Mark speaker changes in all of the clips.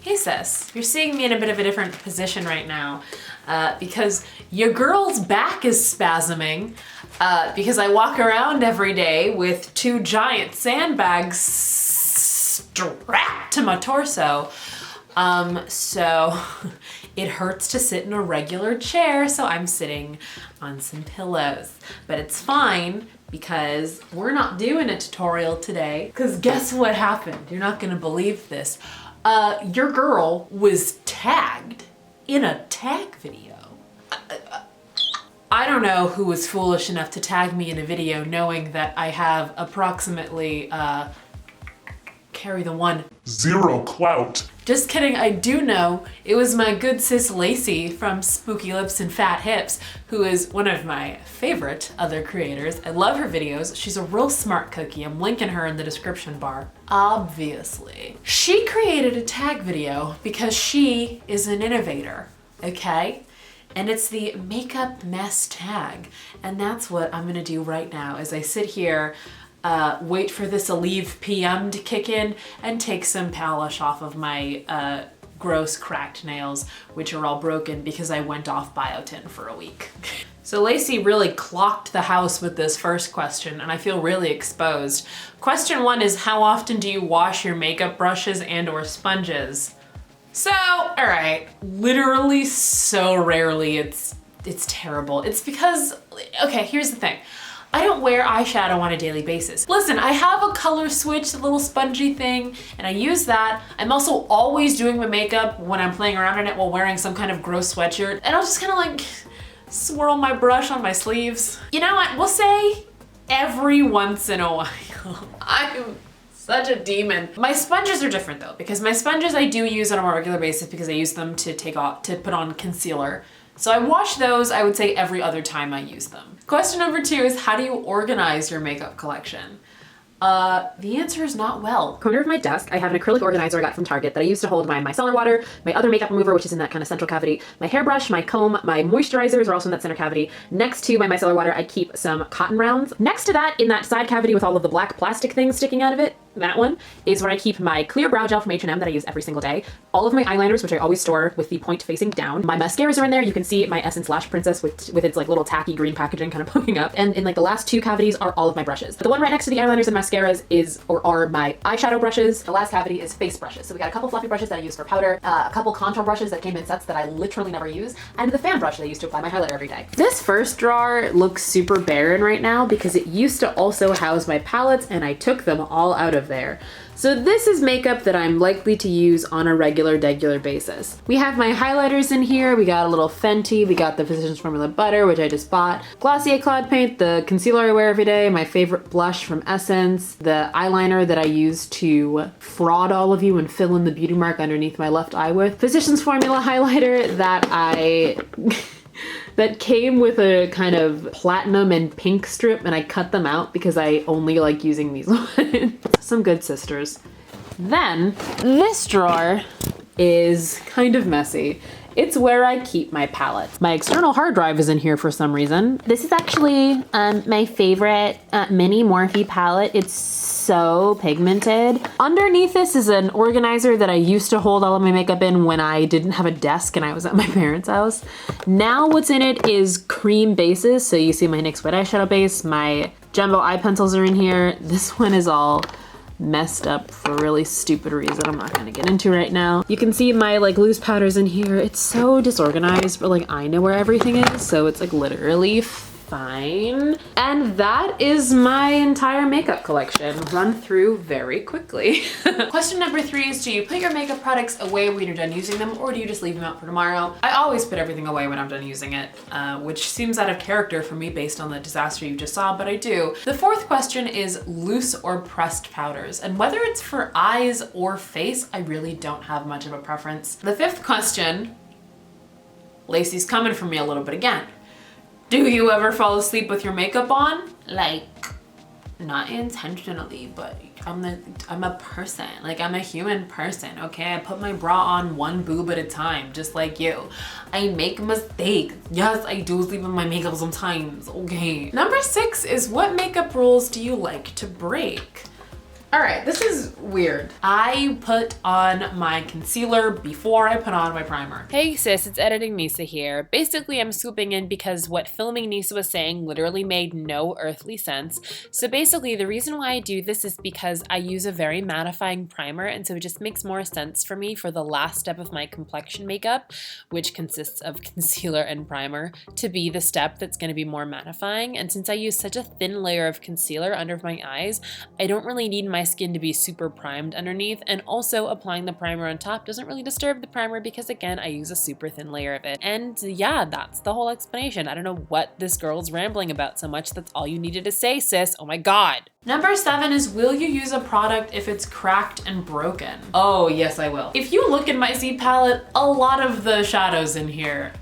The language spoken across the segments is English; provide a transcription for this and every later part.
Speaker 1: Hey sis, you're seeing me in a bit of a different position right now because your girl's back is spasming because I walk around every day with 2 giant sandbags strapped to my torso. So it hurts to sit in a regular chair, so I'm sitting on some pillows. But it's fine because we're not doing a tutorial today, because guess what happened? You're not gonna believe this. Your girl was tagged in a tag video. I don't know who was foolish enough to tag me in a video knowing that I have approximately, carry the one.
Speaker 2: 0 clout.
Speaker 1: Just kidding, I do know it was my good sis Lacie from Spooky Lips and Fat Hips, who is one of my favorite other creators. I love her videos. She's a real smart cookie. I'm linking her in the description bar. Obviously. She created a tag video because she is an innovator, okay? And it's the makeup mess tag. And that's what I'm gonna do right now as I sit here, wait for this Aleve PM to kick in and take some polish off of my gross cracked nails, which are all broken because I went off biotin for a week. So Lacie really clocked the house with this first question, and I feel really exposed. Question 1 is, how often do you wash your makeup brushes and or sponges? So, all right, literally so rarely, it's terrible. It's because, okay, here's the thing. I don't wear eyeshadow on a daily basis. Listen, I have a color switch, the little spongy thing, and I use that. I'm also always doing my makeup when I'm playing around in it while wearing some kind of gross sweatshirt, and I'll just kind of like swirl my brush on my sleeves. You know what, we'll say every once in a while. I'm such a demon. My sponges are different though, because my sponges I do use on a more regular basis because I use them to put on concealer. So I wash those, I would say, every other time I use them. Question number 2 is, how do you organize your makeup collection? The answer is not well.
Speaker 3: Corner of my desk, I have an acrylic organizer I got from Target that I use to hold my micellar water, my other makeup remover, which is in that kind of central cavity, my hairbrush, my comb, my moisturizers are also in that center cavity. Next to my micellar water, I keep some cotton rounds. Next to that, in that side cavity with all of the black plastic things sticking out of it, that one is where I keep my clear brow gel from H&M that I use every single day. All of my eyeliners, which I always store with the point facing down. My mascaras are in there. You can see my Essence Lash Princess with its like little tacky green packaging kind of poking up. And in like the last 2 cavities are all of my brushes. The one right next to the eyeliners and mascaras are my eyeshadow brushes. The last cavity is face brushes. So we got a couple fluffy brushes that I use for powder, a couple contour brushes that came in sets that I literally never use, and the fan brush that I use to apply my highlighter every day. This first drawer looks super barren right now because it used to also house my palettes and I took them all out of there. So this is makeup that I'm likely to use on a regular basis. We have my highlighters in here. We got a little Fenty. We got the Physicians Formula Butter, which I just bought. Glossier Cloud Paint, the concealer I wear every day. My favorite blush from Essence. The eyeliner that I use to fraud all of you and fill in the beauty mark underneath my left eye with. Physicians Formula highlighter that came with a kind of platinum and pink strip, and I cut them out because I only like using these ones. Some good sisters. Then this drawer is kind of messy. It's where I keep my palettes. My external hard drive is in here for some reason. This is actually my favorite mini Morphe palette. It's so pigmented. Underneath this is an organizer that I used to hold all of my makeup in when I didn't have a desk and I was at my parents' house. Now what's in it is cream bases. So you see my NYX Wet Eyeshadow base, my jumbo eye pencils are in here. This one is all messed up for a really stupid reason I'm not gonna get into right now. You can see my like loose powders in here. It's so disorganized, but like I know where everything is, so it's like literally fine. And that is my entire makeup collection run through very quickly.
Speaker 1: Question number 3 is, do you put your makeup products away when you're done using them, or do you just leave them out for tomorrow? I always put everything away when I'm done using it, which seems out of character for me based on the disaster you just saw, but I do. The 4th question is loose or pressed powders, and whether it's for eyes or face, I really don't have much of a preference. The 5th question, Lacie's coming for me a little bit again. Do you ever fall asleep with your makeup on? Like, not intentionally, but I'm a person. Like, I'm a human person, okay? I put my bra on one boob at a time, just like you. I make mistakes. Yes, I do sleep with my makeup sometimes, okay? Number 6 is, what makeup rules do you like to break? All right, this is weird. I put on my concealer before I put on my primer.
Speaker 4: Hey sis, it's editing Nisa here. Basically, I'm swooping in because what filming Nisa was saying literally made no earthly sense. So basically, the reason why I do this is because I use a very mattifying primer, and so it just makes more sense for me for the last step of my complexion makeup, which consists of concealer and primer, to be the step that's going to be more mattifying. And since I use such a thin layer of concealer under my eyes, I don't really need my skin to be super primed underneath, and also applying the primer on top doesn't really disturb the primer because again I use a super thin layer of it. And yeah, that's the whole explanation. I don't know what this girl's rambling about so much. That's all you needed to say, sis. Oh my god.
Speaker 1: Number 7 is, will you use a product if it's cracked and broken? Oh yes, I will. If you look at my Z palette, a lot of the shadows in here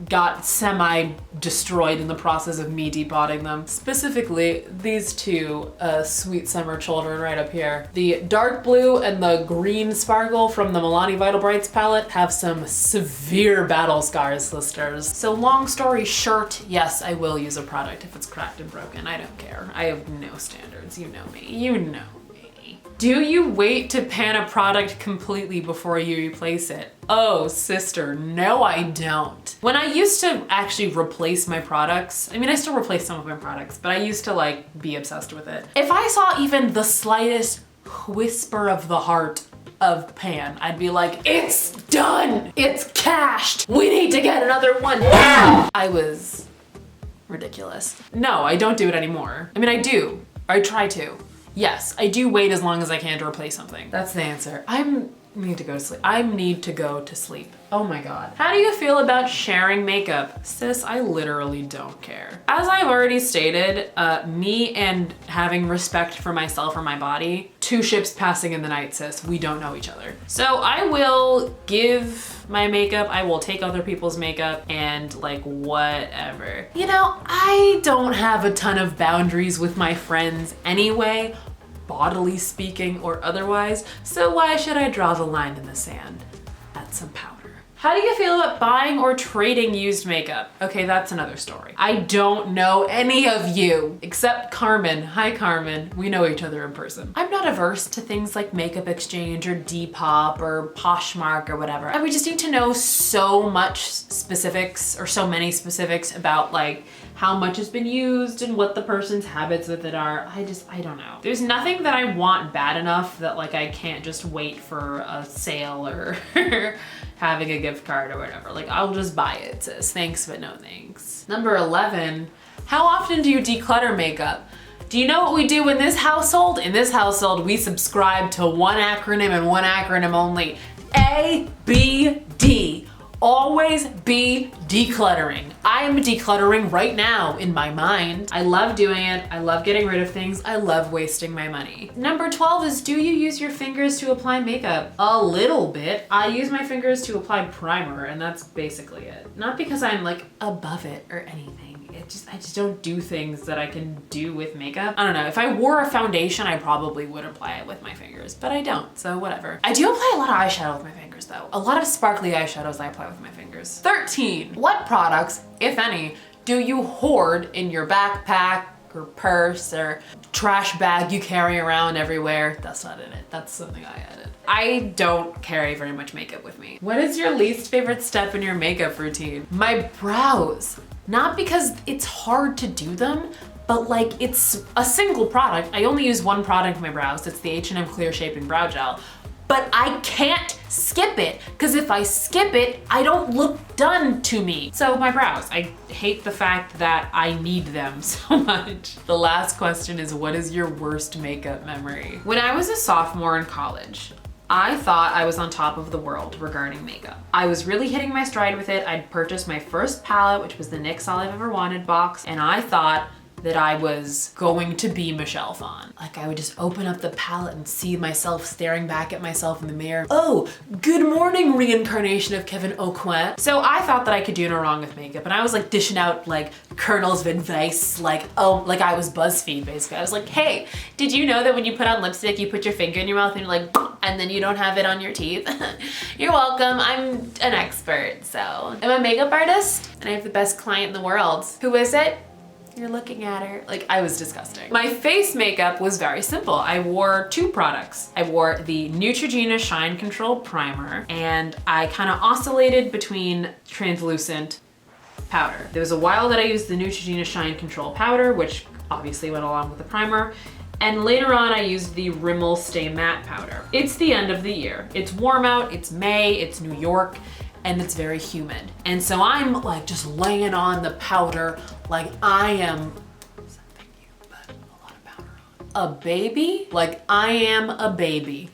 Speaker 1: got semi-destroyed in the process of me depotting them. Specifically, these two sweet summer children right up here. The dark blue and the green sparkle from the Milani Vital Brights palette have some severe battle scars, sisters. So long story short, yes, I will use a product if it's cracked and broken. I don't care. I have no standards. You know me. You know me. Do you wait to pan a product completely before you replace it? Oh, sister, no, I don't. When I used to actually replace my products, I mean, I still replace some of my products, but I used to like be obsessed with it. If I saw even the slightest whisper of the heart of pan, I'd be like, it's done, it's cashed, we need to get another one now. I was ridiculous. No, I don't do it anymore. I mean, I do, I try to. Yes, I do wait as long as I can to replace something. That's the answer. I need to go to sleep. I need to go to sleep. Oh my god. How do you feel about sharing makeup? Sis, I literally don't care. As I've already stated, me and having respect for myself or my body, two ships passing in the night, sis. We don't know each other. So I will give my makeup, I will take other people's makeup and like whatever. You know, I don't have a ton of boundaries with my friends anyway, bodily speaking or otherwise, so why should I draw the line in the sand? Add some powder. How do you feel about buying or trading used makeup? Okay, that's another story. I don't know any of you except Carmen. Hi Carmen, we know each other in person. I'm not averse to things like Makeup Exchange or Depop or Poshmark or whatever. And we just need to know so much specifics or so many specifics about like how much has been used and what the person's habits with it are. I don't know. There's nothing that I want bad enough that like I can't just wait for a sale or having a gift card or whatever. Like I'll just buy it, sis. Thanks, but no thanks. Number 11, how often do you declutter makeup? Do you know what we do in this household? In this household, we subscribe to one acronym and one acronym only. ABD. Always be decluttering. I'm decluttering right now in my mind. I love doing it. I love getting rid of things. I love wasting my money. Number 12 is, do you use your fingers to apply makeup? A little bit. I use my fingers to apply primer and that's basically it. Not because I'm like above it or anything. I just don't do things that I can do with makeup. I don't know, if I wore a foundation, I probably would apply it with my fingers, but I don't, so whatever. I do apply a lot of eyeshadow with my fingers though. A lot of sparkly eyeshadows I apply with my fingers. 13, what products, if any, do you hoard in your backpack or purse or trash bag you carry around everywhere? That's not in it, that's something I added. I don't carry very much makeup with me. What is your least favorite step in your makeup routine? My brows. Not because it's hard to do them, but like it's a single product. I only use one product in my brows. It's the H&M Clear Shaping Brow Gel. But I can't skip it, because if I skip it, I don't look done to me. So my brows, I hate the fact that I need them so much. The last question is, what is your worst makeup memory? When I was a sophomore in college, I thought I was on top of the world regarding makeup. I was really hitting my stride with it. I'd purchased my first palette, which was the NYX All I've Ever Wanted box, and I thought that I was going to be Michelle Phan. Like I would just open up the palette and see myself staring back at myself in the mirror. Oh, good morning, reincarnation of Kevin Aucoin. So I thought that I could do no wrong with makeup, and I was like dishing out like kernels of advice, like, oh, like I was BuzzFeed basically. I was like, hey, did you know that when you put on lipstick, you put your finger in your mouth and you're like, and then you don't have it on your teeth? You're welcome, I'm an expert. So I'm a makeup artist and I have the best client in the world. Who is it? You're looking at her. Like, I was disgusting. My face makeup was very simple. I wore 2 products. I wore the Neutrogena Shine Control Primer, and I kind of oscillated between translucent powder. There was a while that I used the Neutrogena Shine Control Powder, which obviously went along with the primer. And later on, I used the Rimmel Stay Matte Powder. It's the end of the year. It's warm out, it's May, it's New York, and it's very humid. And so I'm like just laying on the powder like I am, something you put a lot of powder on. A baby? Like I am a baby.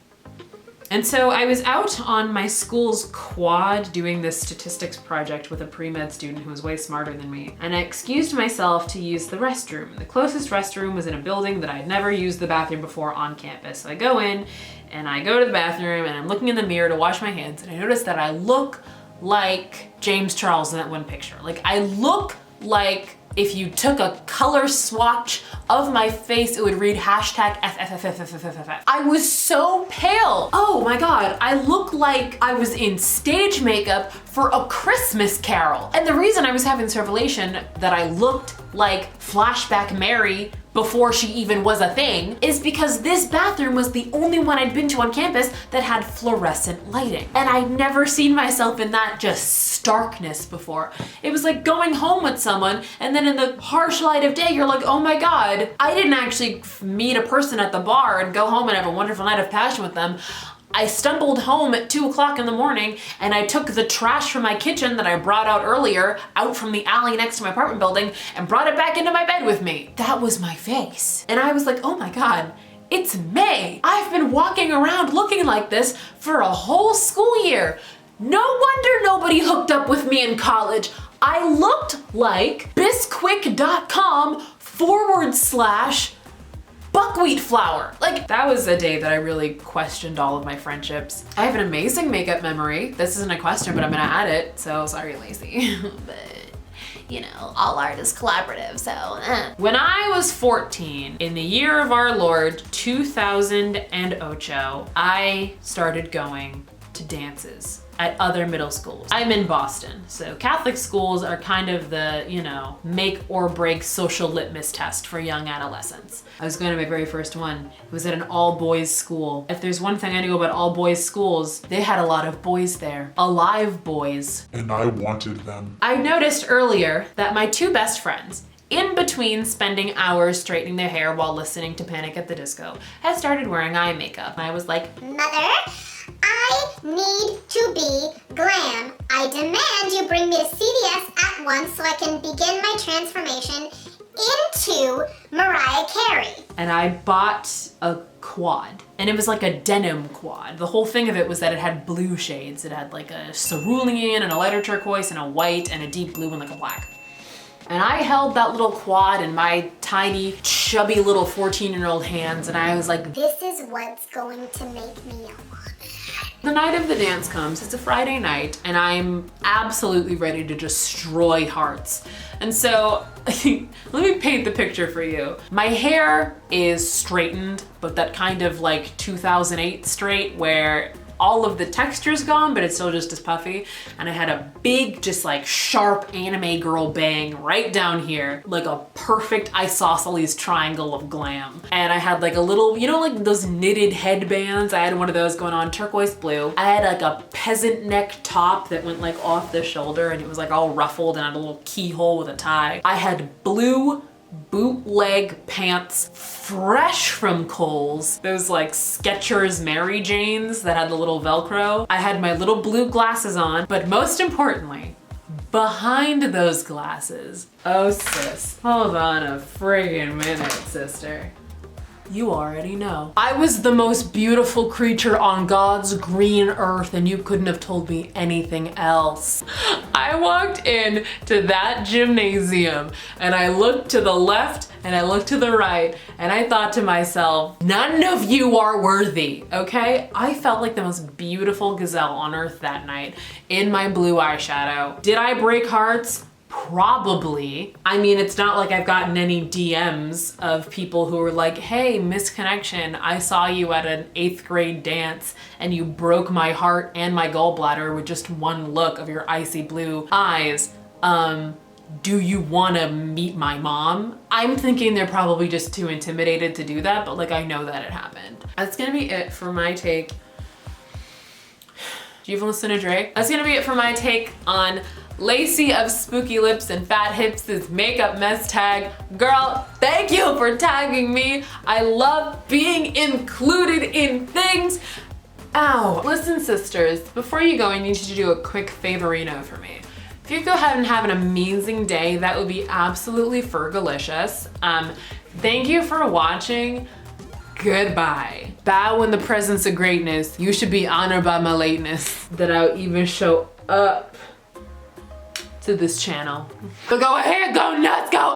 Speaker 1: And so I was out on my school's quad doing this statistics project with a pre-med student who was way smarter than me. And I excused myself to use the restroom. The closest restroom was in a building that I'd never used the bathroom before on campus. So I go in and I go to the bathroom and I'm looking in the mirror to wash my hands, and I notice that I look like James Charles in that one picture. Like I look like if you took a color swatch of my face, it would read #FFFFFFF. I was so pale. Oh my God, I look like I was in stage makeup for A Christmas Carol. And the reason I was having this revelation that I looked like Flashback Mary before she even was a thing is because this bathroom was the only one I'd been to on campus that had fluorescent lighting. And I'd never seen myself in that just starkness before. It was like going home with someone and then in the harsh light of day, you're like, oh my God, I didn't actually meet a person at the bar and go home and have a wonderful night of passion with them. I stumbled home at 2 o'clock in the morning and I took the trash from my kitchen that I brought out earlier out from the alley next to my apartment building and brought it back into my bed with me. That was my face. And I was like, oh my God, it's May. I've been walking around looking like this for a whole school year. No wonder nobody hooked up with me in college. I looked like bisquick.com / buckwheat flour. Like, that was a day that I really questioned all of my friendships. I have an amazing makeup memory. This isn't a question, but I'm gonna add it, so sorry, Lacie. But, you know, all art is collaborative, so When I was 14, in the year of our Lord, 2008, I started going to dances at other middle schools. I'm in Boston, so Catholic schools are kind of the, you know, make or break social litmus test for young adolescents. I was going to my very first one. It was at an all-boys school. If there's one thing I knew about all-boys schools, they had a lot of boys there. Alive boys.
Speaker 2: And I wanted them.
Speaker 1: I noticed earlier that my 2 best friends, in between spending hours straightening their hair while listening to Panic at the Disco, had started wearing eye makeup. And I was like,
Speaker 5: Mother, I need to be glam. I demand you bring me to CVS at once so I can begin my transformation into Mariah Carey.
Speaker 1: and I bought a quad. And it was like a denim quad. The whole thing of it was that it had blue shades. It had like a cerulean and a lighter turquoise and a white and a deep blue and like a black. And I held that little quad in my tiny, chubby little 14-year-old hands, and I was like,
Speaker 5: this is what's going to make me a woman.
Speaker 1: the night of the dance comes, it's a Friday night, and I'm absolutely ready to destroy hearts. And so, let me paint the picture for you. My hair is straightened, but that kind of like 2008 straight where all of the texture's gone, but it's still just as puffy. And I had a big, just like sharp anime girl bang right down here, like a perfect isosceles triangle of glam. And I had like a little, you know, like those knitted headbands. I had one of those going on, turquoise blue. I had like a peasant neck top that went like off the shoulder and it was like all ruffled and had a little keyhole with a tie. I had blue bootleg pants fresh from Kohl's. Those like Skechers Mary Janes that had the little Velcro. I had my little blue glasses on, but most importantly, behind those glasses, oh sis, hold on a friggin' minute, sister. You already know. I was the most beautiful creature on God's green earth and you couldn't have told me anything else. I walked in to that gymnasium and I looked to the left and I looked to the right and I thought to myself, none of you are worthy, okay? I felt like the most beautiful gazelle on earth that night in my blue eyeshadow. Did I break hearts? Probably. I mean, it's not like I've gotten any DMs of people who were like, hey, misconnection, I saw you at an 8th grade dance and you broke my heart and my gallbladder with just one look of your icy blue eyes. do you want to meet my mom? I'm thinking they're probably just too intimidated to do that, but like I know that it happened. That's gonna be it for my take. Do you even listen to Drake? That's gonna be it for my take on Lacie of Spooky Lips and Fat Hips' makeup mess tag. Girl, thank you for tagging me. I love being included in things. Ow. Listen, sisters, before you go, I need you to do a quick favorino for me. If you go ahead and have an amazing day, that would be absolutely fergalicious. Thank you for watching. Goodbye. Bow in the presence of greatness. You should be honored by my lateness. That I'll even show up to this channel. So go ahead, go nuts, go!